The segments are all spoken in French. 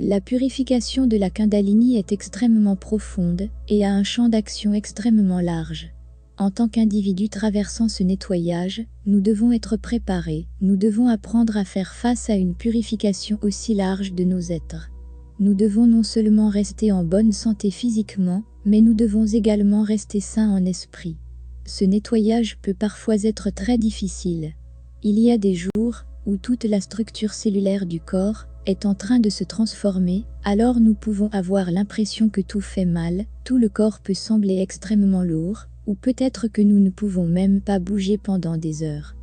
La purification de la Kundalini est extrêmement profonde et a un champ d'action extrêmement large. En tant qu'individu traversant ce nettoyage, nous devons être préparés, nous devons apprendre à faire face à une purification aussi large de nos êtres. Nous devons non seulement rester en bonne santé physiquement, mais nous devons également rester sains en esprit. Ce nettoyage peut parfois être très difficile. Il y a des jours où toute la structure cellulaire du corps est en train de se transformer, alors nous pouvons avoir l'impression que tout fait mal, tout le corps peut sembler extrêmement lourd, ou peut-être que nous ne pouvons même pas bouger pendant des heures.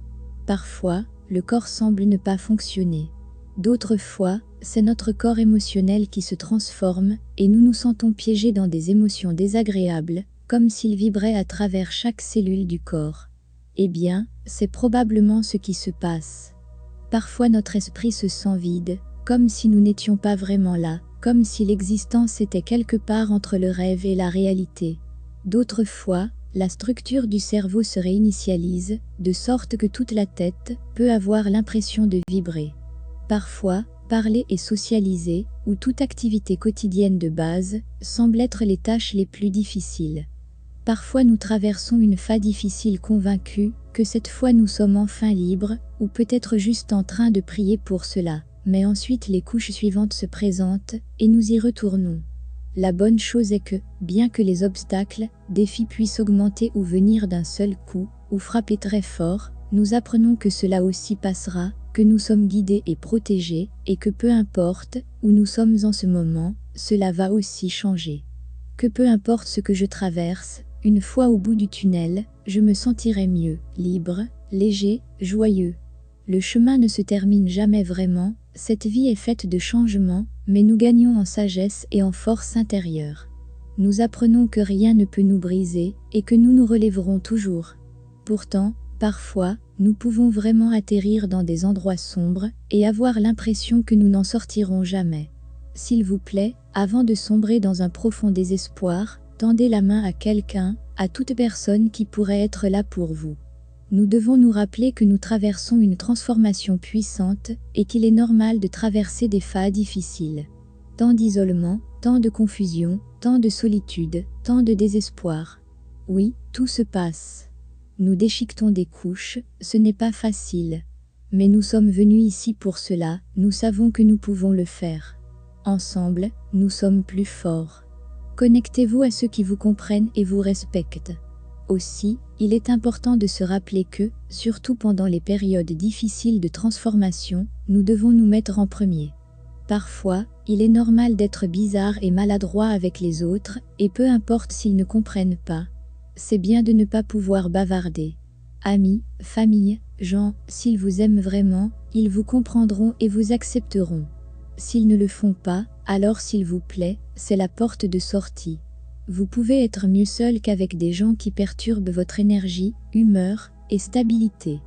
Parfois, le corps semble ne pas fonctionner. D'autres fois, c'est notre corps émotionnel qui se transforme et nous nous sentons piégés dans des émotions désagréables, comme s'il vibrait à travers chaque cellule du corps. Eh bien, c'est probablement ce qui se passe. Parfois notre esprit se sent vide, comme si nous n'étions pas vraiment là, comme si l'existence était quelque part entre le rêve et la réalité. D'autres fois, la structure du cerveau se réinitialise, de sorte que toute la tête peut avoir l'impression de vibrer. Parfois, parler et socialiser, ou toute activité quotidienne de base, semblent être les tâches les plus difficiles. Parfois nous traversons une phase difficile convaincus que cette fois nous sommes enfin libres, ou peut-être juste en train de prier pour cela, mais ensuite les couches suivantes se présentent, et nous y retournons. La bonne chose est que, bien que les obstacles, défis puissent augmenter ou venir d'un seul coup, ou frapper très fort, nous apprenons que cela aussi passera, que nous sommes guidés et protégés, et que peu importe où nous sommes en ce moment, cela va aussi changer. Que peu importe ce que je traverse, une fois au bout du tunnel, je me sentirai mieux, libre, léger, joyeux. Le chemin ne se termine jamais vraiment, cette vie est faite de changements, mais nous gagnons en sagesse et en force intérieure. Nous apprenons que rien ne peut nous briser, et que nous nous relèverons toujours. Pourtant, parfois, nous pouvons vraiment atterrir dans des endroits sombres, et avoir l'impression que nous n'en sortirons jamais. S'il vous plaît, avant de sombrer dans un profond désespoir, tendez la main à quelqu'un, à toute personne qui pourrait être là pour vous. Nous devons nous rappeler que nous traversons une transformation puissante et qu'il est normal de traverser des phases difficiles. Tant d'isolement, tant de confusion, tant de solitude, tant de désespoir. Oui, tout se passe. Nous déchiquetons des couches, ce n'est pas facile. Mais nous sommes venus ici pour cela, nous savons que nous pouvons le faire. Ensemble, nous sommes plus forts. Connectez-vous à ceux qui vous comprennent et vous respectent. Aussi, il est important de se rappeler que, surtout pendant les périodes difficiles de transformation, nous devons nous mettre en premier. Parfois, il est normal d'être bizarre et maladroit avec les autres, et peu importe s'ils ne comprennent pas. C'est bien de ne pas pouvoir bavarder. Amis, famille, gens, s'ils vous aiment vraiment, ils vous comprendront et vous accepteront. S'ils ne le font pas, alors s'il vous plaît, c'est la porte de sortie. Vous pouvez être mieux seul qu'avec des gens qui perturbent votre énergie, humeur et stabilité.